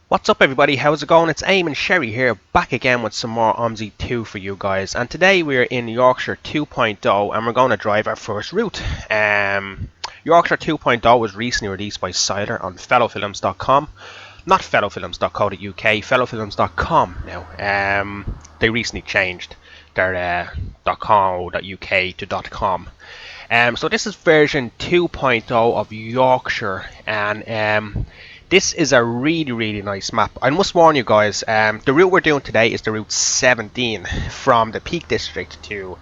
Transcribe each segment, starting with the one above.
What's up everybody, how's it going? It's Eamon Sherry here, back again with some more Omsi 2 for you guys. And today we're in Yorkshire 2.0 and we're going to drive our first route. Yorkshire 2.0 was recently released by Siler on fellowfilms.com. Not fellowfilms.co.uk, fellowfilms.com now. They recently changed their .co.uk to .com. So this is version 2.0 of Yorkshire, and this is a really nice map. I must warn you guys, the route we're doing today is the route 17 from the Peak District to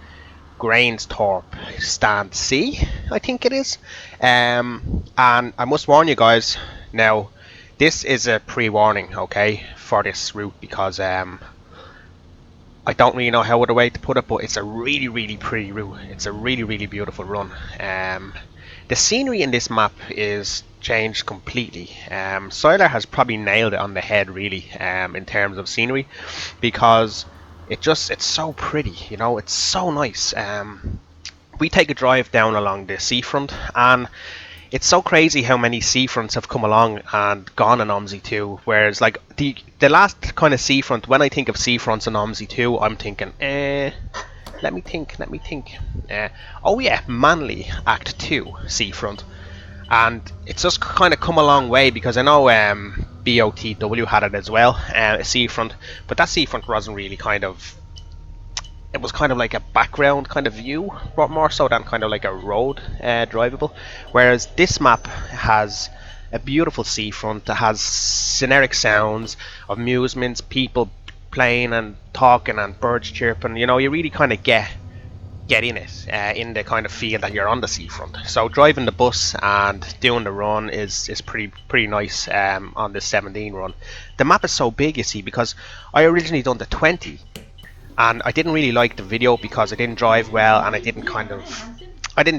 Grainsthorpe Stand C, I think it is. And I must warn you guys, now this is a pre-warning, okay, for this route, because I don't really know how other way to put it, but it's a really pretty route. It's a really beautiful run. The scenery in this map is changed completely. Siler has probably nailed it on the head, really, in terms of scenery, because it's so pretty, you know, it's so nice. We take a drive down along the seafront, and it's so crazy how many seafronts have come along and gone in Omsi 2, whereas like the last kind of seafront, when I think of seafronts in Omsi 2, I'm thinking, let me think. Oh yeah, Manly Act 2 seafront. And it's just kind of come a long way, because I know BOTW had it as well, a seafront, but that seafront wasn't really it was kind of like a background kind of view, more so than kind of like a road drivable. Whereas this map has a beautiful seafront that has scenic sounds, amusements, people playing and talking and birds chirping. You know, you really kind of get in it, in the kind of feel that you're on the seafront. So driving the bus and doing the run is pretty nice on this 17 run. The map is so big, you see, because I originally done the 20. And I didn't really like the video because I didn't drive well, and I didn't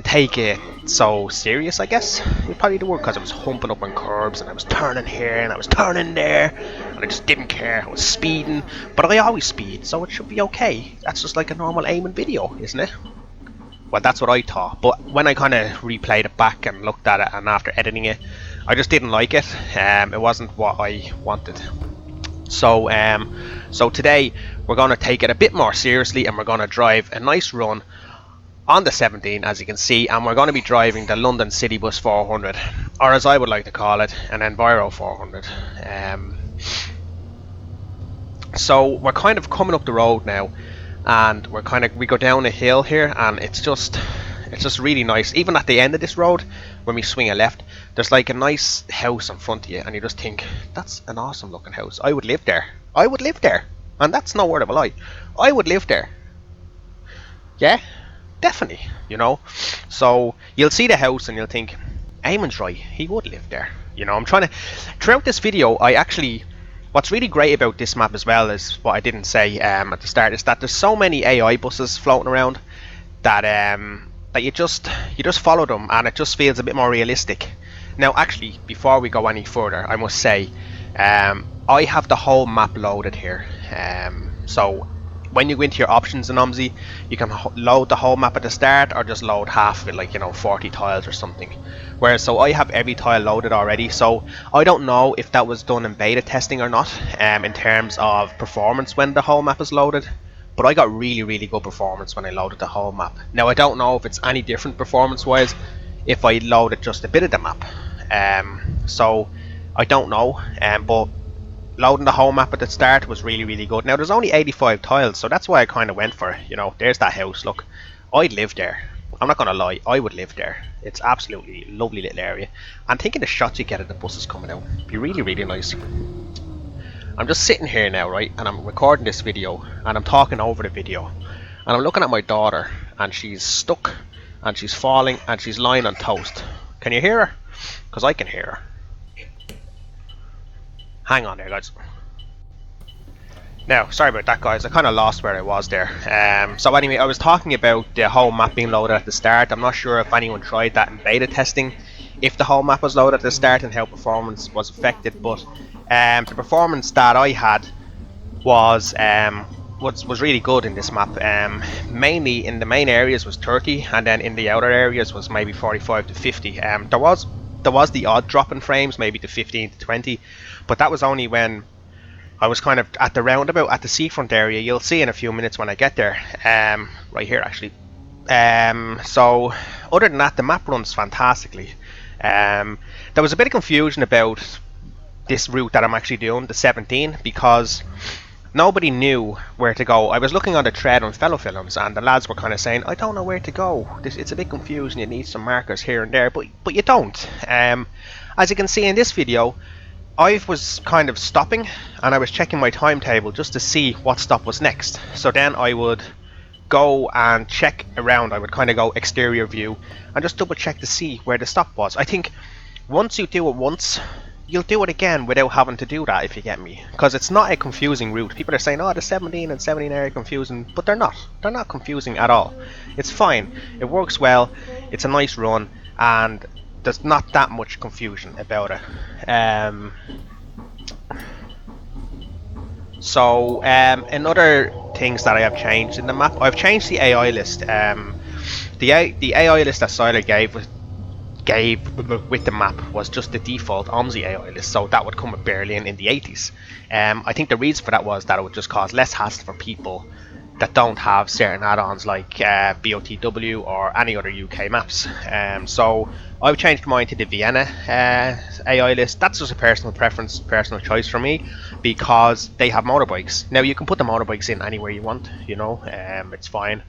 take it so serious, I guess. It probably did work because I was humping up on curbs and I was turning here and I was turning there, and I just didn't care. I was speeding, but I always speed, so it should be okay. That's just like a normal aiming video, isn't it? Well, that's what I thought. But when I kind of replayed it back and looked at it, and after editing it, I just didn't like it. It wasn't what I wanted. So today we're going to take it a bit more seriously, and we're going to drive a nice run on the 17, as you can see, and we're going to be driving the London City Bus 400, or as I would like to call it, an Enviro 400. So we're kind of coming up the road now, and we go down a hill here, and it's just really nice. Even at the end of this road, when we swing a left, there's like a nice house in front of you, and you just think, that's an awesome looking house. I would live there. I would live there. And that's no word of a lie. I would live there. Yeah, definitely, you know. So you'll see the house and you'll think, Eamon's right, he would live there. You know, I'm trying to, throughout this video, what's really great about this map as well is what I didn't say at the start, is that there's so many AI buses floating around that that you just follow them, and it just feels a bit more realistic. Now, actually, before we go any further, I must say, I have the whole map loaded here. So when you go into your options in Omsi, you can load the whole map at the start, or just load half of it, like, you know, 40 tiles or something. Whereas, so I have every tile loaded already, so I don't know if that was done in beta testing or not, in terms of performance when the whole map is loaded. But I got really good performance when I loaded the whole map. Now, I don't know if it's any different performance wise if I loaded just a bit of the map. So I don't know, but loading the whole map at the start was really good. Now, there's only 85 tiles, so that's why I kind of went for it. You know, there's that house. Look, I'd live there. I'm not gonna lie, I would live there. It's absolutely lovely little area. And thinking the shots you get at the buses coming out be really nice. I'm just sitting here now, right, and I'm recording this video, and I'm talking over the video, and I'm looking at my daughter, and she's stuck, and she's falling, and she's lying on toast. Can you hear her? Because I can hear her. Hang on there, guys. Now, sorry about that, guys. I kind of lost where I was there. So anyway, I was talking about the whole map being loaded at the start. I'm not sure if anyone tried that in beta testing, if the whole map was loaded at the start and how performance was affected, but the performance that I had was really good in this map. Mainly in the main areas was 30, and then in the outer areas was maybe 45 to 50. There was there was the odd drop in frames, maybe to 15 to 20, but that was only when I was kind of at the roundabout at the seafront area. You'll see in a few minutes when I get there. Right here actually. So other than that, the map runs fantastically. There was a bit of confusion about this route that I'm actually doing, the 17, because nobody knew where to go. I was looking on the thread on fellow films, and the lads were kind of saying, "I don't know where to go. It's a bit confusing. You need some markers here and there, but you don't." As you can see in this video, I was kind of stopping, and I was checking my timetable just to see what stop was next. So then I would go and check around. I would kind of go exterior view and just double check to see where the stop was. I think once you do it once, you'll do it again without having to do that, if you get me. Because it's not a confusing route. People are saying, oh, the 17 and 17 are confusing, but they're not. They're not confusing at all. It's fine. It works well. It's a nice run, and there's not that much confusion about it. So in other things that I have changed in the map, I've changed the AI list. The AI list that Siler gave with the map was just the default Omsi AI list, so that would come with Berlin in the 80s. I think the reason for that was that it would just cause less hassle for people that don't have certain add-ons like BOTW or any other UK maps. So I've changed mine to the Vienna AI list. That's just a personal preference, personal choice for me, because they have motorbikes. Now you can put the motorbikes in anywhere you want, you know, it's fine.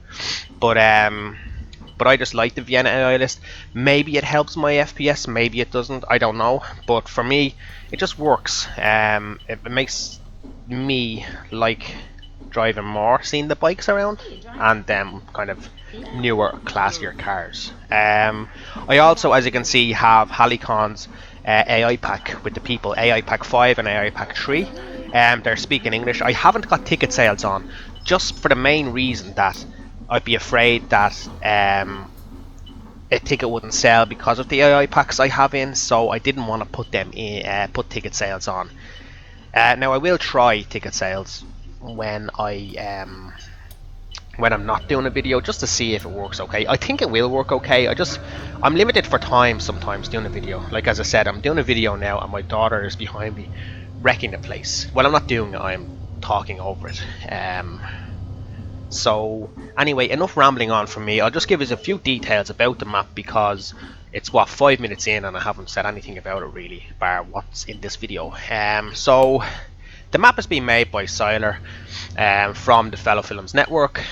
But I just like the Vienna AI list. Maybe it helps my FPS, maybe it doesn't, I don't know. But for me, it just works. It makes me like driving more, seeing the bikes around, and them kind of newer, classier cars. I also, as you can see, have Halicon's AI pack with the people, AI pack 5 and AI pack 3. They're speaking English. I haven't got ticket sales on, just for the main reason that I'd be afraid that a ticket wouldn't sell because of the AI packs I have in, so I didn't want to put them in, put ticket sales on. Now I will try ticket sales when I'm not doing a video, just to see if it works okay. I think it will work okay. I'm limited for time sometimes doing a video. Like as I said, I'm doing a video now and my daughter is behind me wrecking the place. Well, I'm not doing it, I'm talking over it. So anyway, enough rambling on from me. I'll just give us a few details about the map, because it's what, 5 minutes in and I haven't said anything about it really, bar what's in this video. So the map is being made by Siler from the Fellow Films network.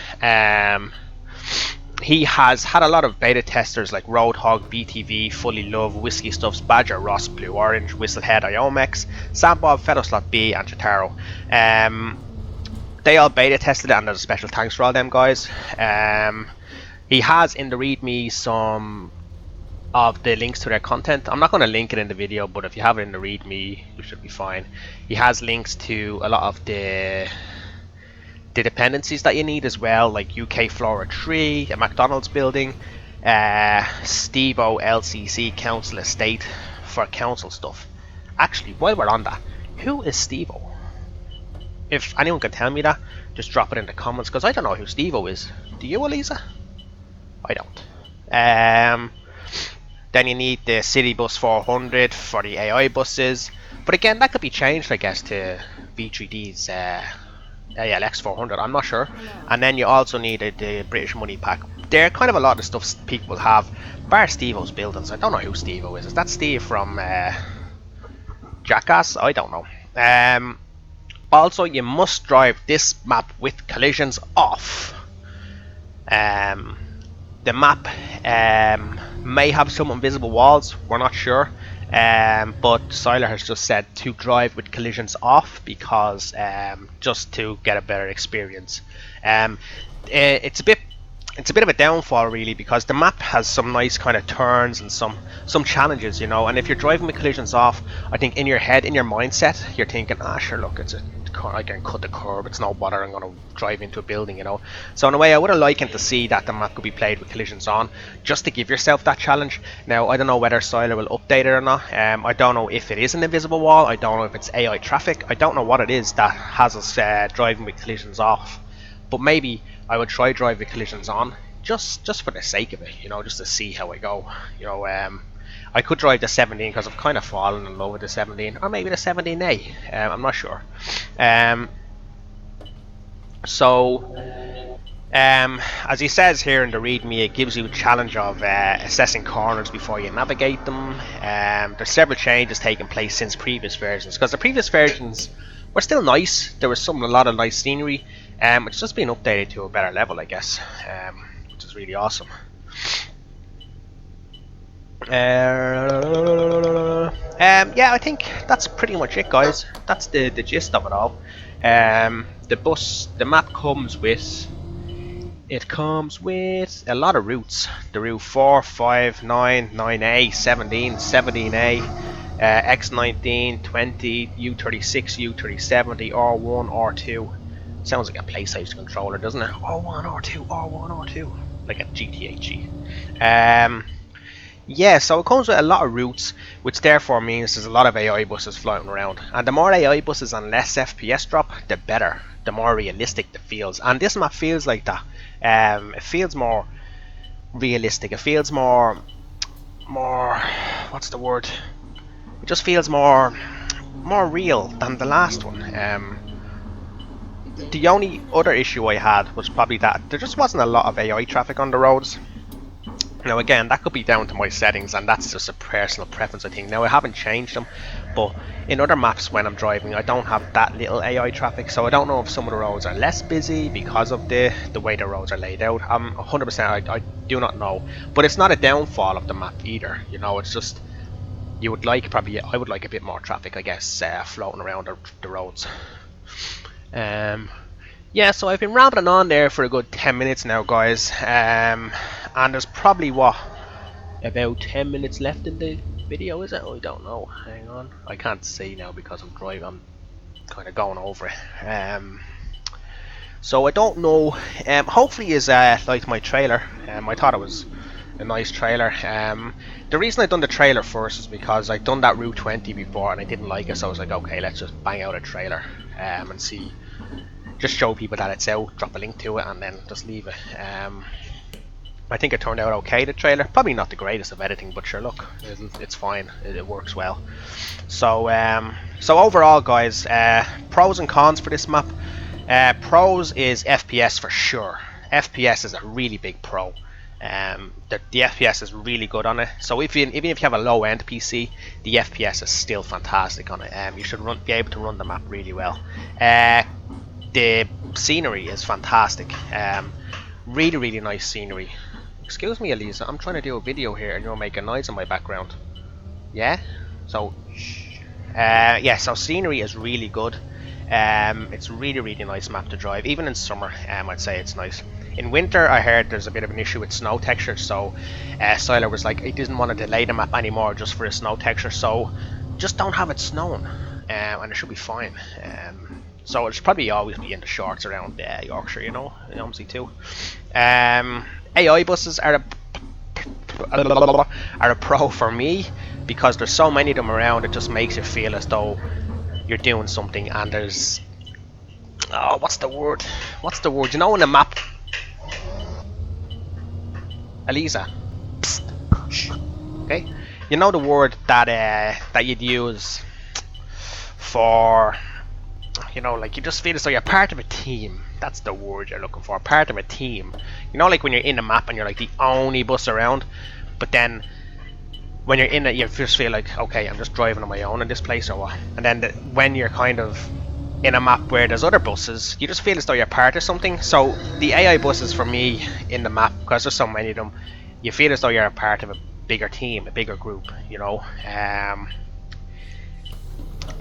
He has had a lot of beta testers like Roadhog, BTV, Fully Love, Whiskey Stuffs, Badger, Ross, Blue Orange, Whistlehead, Iomex, Sandbob, Featherslot B, and Chitaro. They all beta tested it, and there's a special thanks for all them guys. He has in the README some of the links to their content. I'm not going to link it in the video, but if you have it in the README, you should be fine. He has links to a lot of the dependencies that you need as well, like UK Flora 3, a McDonald's building, Stevo LCC Council Estate for council stuff. Actually, while we're on that, who is Stevo? If anyone can tell me that, just drop it in the comments, because I don't know who Stevo is. Do you, Elisa? I don't. Then you need the City Bus 400 for the AI buses, but again, that could be changed, I guess, to V3D's ALX 400. I'm not sure. And then you also need the British Money pack. They're kind of a lot of stuff people have, bar Stevo's buildings. I don't know who Stevo is. Is that Steve from Jackass? I don't know. Also, you must drive this map with collisions off. The map may have some invisible walls, we're not sure, but Siler has just said to drive with collisions off, because just to get a better experience. It's a bit of a downfall really, because the map has some nice kind of turns and some challenges, you know, and if you're driving with collisions off, I think in your head, in your mindset, you're thinking, ah sure, look, it's a car, I can cut the curb, it's no bother, I'm going to drive into a building, you know. So in a way, I would have liked to see that the map could be played with collisions on, just to give yourself that challenge. Now I don't know whether Siler will update it or not. I don't know if it is an invisible wall, I don't know if it's AI traffic, I don't know what it is that has us driving with collisions off, but maybe I would try drive with collisions on, just for the sake of it, you know, just to see how I go, you know. I could drive the 17 because I've kind of fallen in love with the 17, or maybe the 17A. I'm not sure. Um, as he says here in the README, it gives you a challenge of assessing corners before you navigate them. There's several changes taking place since previous versions, because the previous versions were still nice. There was a lot of nice scenery. It's just been updated to a better level, I guess, which is really awesome. Yeah, I think that's pretty much it, guys. That's the gist of it all. The map comes with a lot of routes. The route 4, 5, 9, 9A, 17, 17A, X19, 20, U36, U37, the R1, R2. Sounds like a PlayStation controller, doesn't it? R1, R2, R1, R2. Like a GTHG. Yeah, so it comes with a lot of routes, which therefore means there's a lot of AI buses floating around. And the more AI buses and less FPS drop, the better. The more realistic it feels. And this map feels like that. It feels more realistic. It feels more, what's the word? It just feels more real than the last one. The only other issue I had was probably that there just wasn't a lot of AI traffic on the roads. Now again, that could be down to my settings, and that's just a personal preference, I think. Now I haven't changed them, but in other maps when I'm driving, I don't have that little AI traffic, so I don't know if some of the roads are less busy because of the way the roads are laid out. I'm 100%, I do not know, but it's not a downfall of the map either. You know, it's just I would like a bit more traffic, I guess, floating around the roads. Yeah, so I've been rambling on there for a good 10 minutes now, guys. And there's probably, about 10 minutes left in the video, is it? I don't know. Hang on. I can't see now because I'm driving. I'm kind of going over it. So I don't know. Hopefully you liked my trailer. I thought it was a nice trailer. The reason I done the trailer first is because I'd done that Route 20 before and I didn't like it, so I was like, okay, let's just bang out a trailer and see. Just show people that it's out, drop a link to it, and then just leave it. I think it turned out okay, the trailer. Probably not the greatest of editing, but sure, look, it's fine. It works well. So overall, guys, pros and cons for this map. Pros is FPS for sure. FPS is a really big pro. The FPS is really good on it. So even if you have a low-end PC, the FPS is still fantastic on it. You should be able to run the map really well. The scenery is fantastic. Really nice scenery. Excuse me, Elisa, I'm trying to do a video here and you're making noise in my background. Yeah? So, yeah, so scenery is really good. It's really nice map to drive. Even in summer, I'd say it's nice. In winter, I heard there's a bit of an issue with snow texture, so Styler was like, he didn't want to delay the map anymore just for a snow texture, so just don't have it snowing, and it should be fine. So it'll probably always be in the shorts around Yorkshire, you know, in Omsi too. AI buses are a pro for me because there's so many of them around. It just makes you feel as though you're doing something, and there's what's the word? You know, in a map. Elisa, psst, shh. Okay. You know the word that you'd use for, you know, like you just feel as though you're part of a team. That's the word you're looking for. Part of a team. You know, like when you're in a map and you're like the only bus around, but then when you're in it, you just feel like, okay, I'm just driving on my own in this place or what. And then when you're kind of in a map where there's other buses, you just feel as though you're part of something. So the AI buses for me in the map, because there's so many of them, you feel as though you're a part of a bigger team, a bigger group, you know.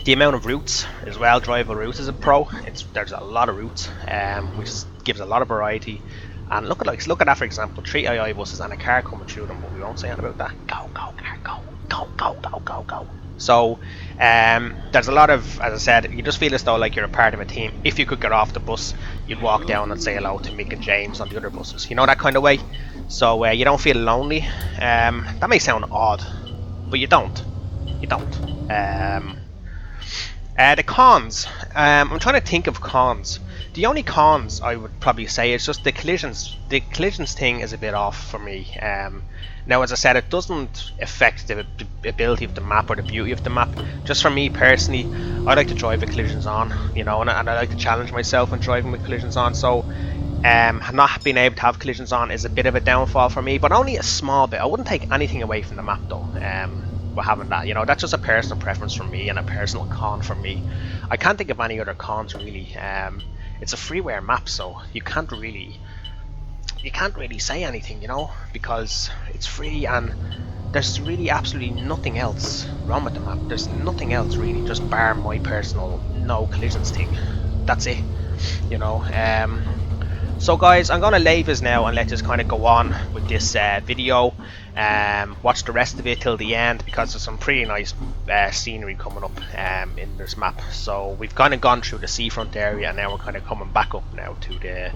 The amount of routes as well, drivable routes is a pro. There's a lot of routes, which gives a lot of variety. And look at that, for example, 3 AI buses and a car coming through them, but we won't say anything about that. Go car, go. So there's a lot of, as I said, you just feel as though like you're a part of a team. If you could get off the bus, you'd walk down and say hello to Mick and James on the other buses, you know, that kind of way. So you don't feel lonely. That may sound odd, but you don't. The cons. I'm trying to think of cons. The only cons I would probably say is just the collisions. The collisions thing is a bit off for me. Now, as I said, it doesn't affect the ability of the map or the beauty of the map. Just for me personally, I like to drive with collisions on, you know, and I like to challenge myself when driving with collisions on. So, not being able to have collisions on is a bit of a downfall for me, but only a small bit. I wouldn't take anything away from the map though. By having that, you know, that's just a personal preference for me and a personal con for me. I can't think of any other cons really. It's a freeware map, so you can't really say anything, you know, because it's free and there's really absolutely nothing else wrong with the map. There's nothing else really, just bar my personal no collisions thing. That's it, you know. So guys, I'm gonna leave this now and let us kind of go on with this video. Watch the rest of it till the end because there's some pretty nice scenery coming up in this map. So we've kind of gone through the seafront area and now we're kind of coming back up now to the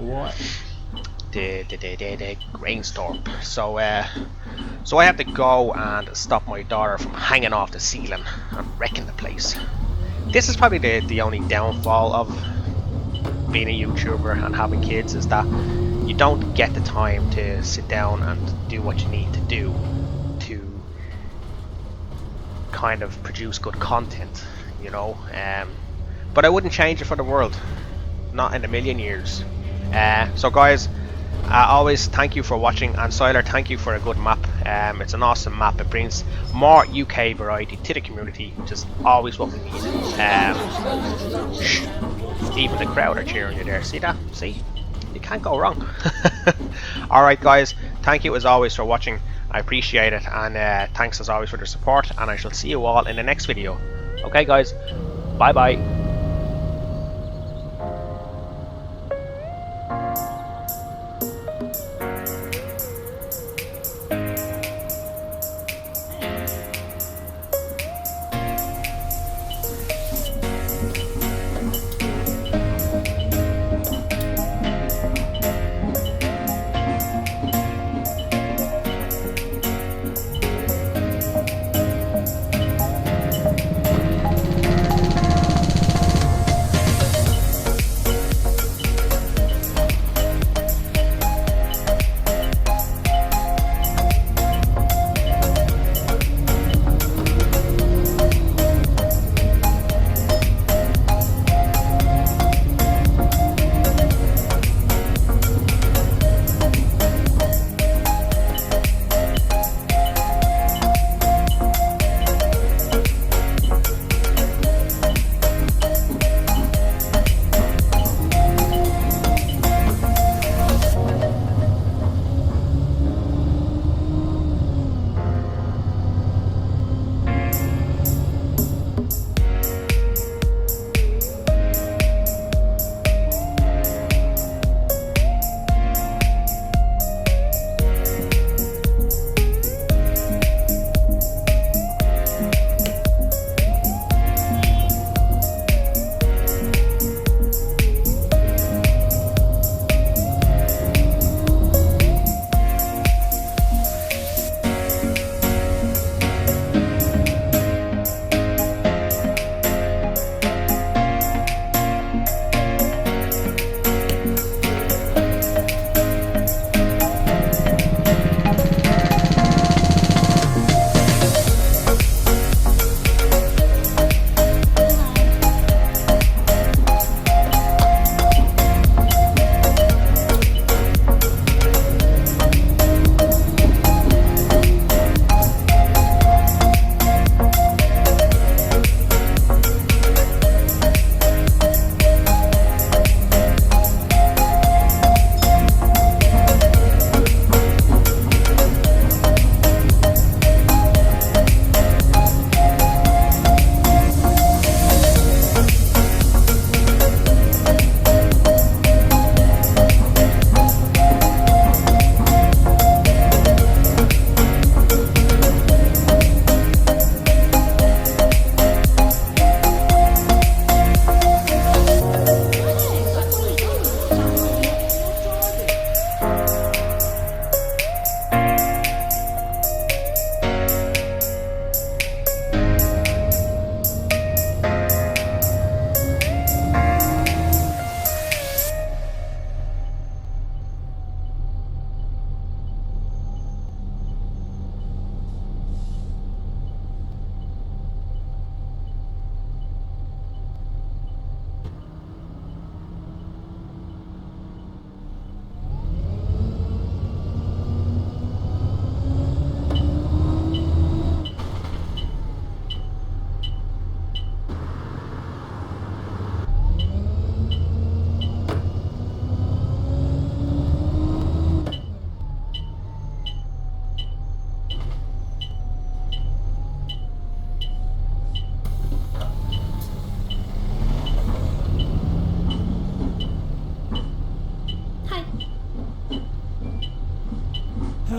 rainstorm. So so I have to go and stop my daughter from hanging off the ceiling and wrecking the place. This is probably the only downfall of being a YouTuber and having kids, is that you don't get the time to sit down and do what you need to do to kind of produce good content, you know. But I wouldn't change it for the world, not in a million years. So guys, always thank you for watching, and Siler, thank you for a good map. It's an awesome map. It brings more UK variety to the community, which is always what we need. Even the crowd are cheering you there. See that? See? You can't go wrong. Alright guys, thank you as always for watching. I appreciate it, and thanks as always for the support, and I shall see you all in the next video. Okay guys, bye bye.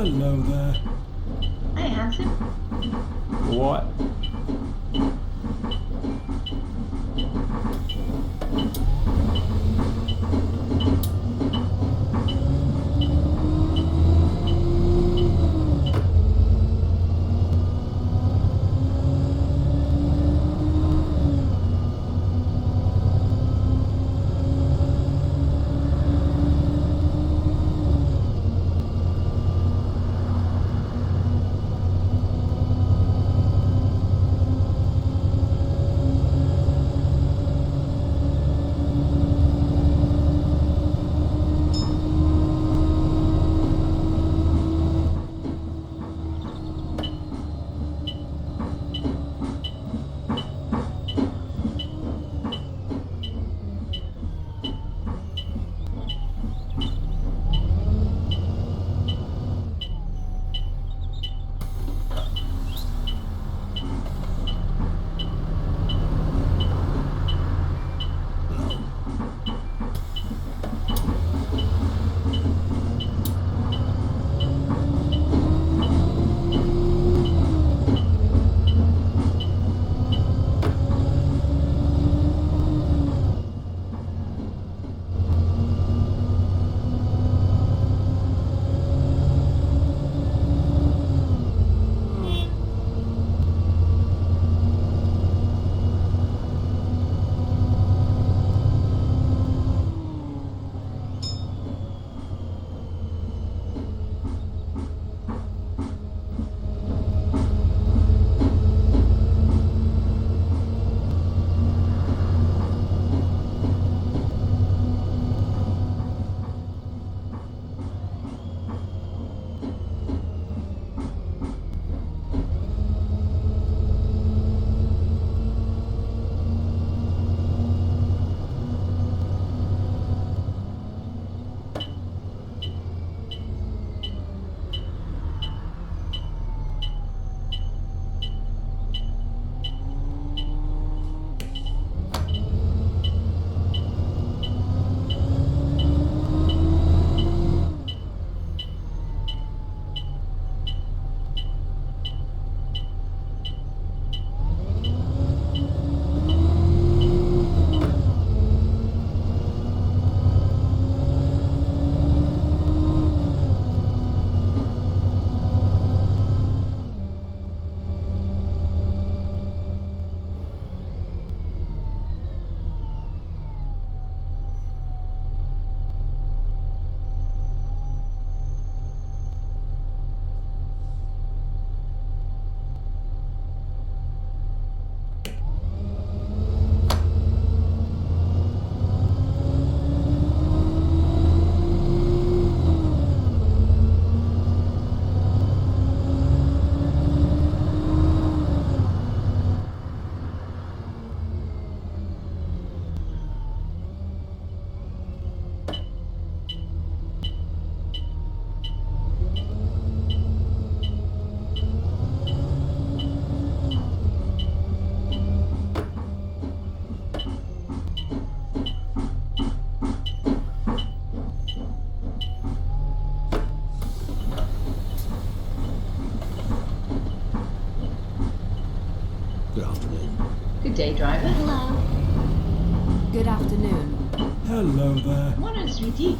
Hello there. Hi, handsome. What? Good afternoon. Good day, driver. Hello. Good afternoon. Hello there. Morning, sweetie.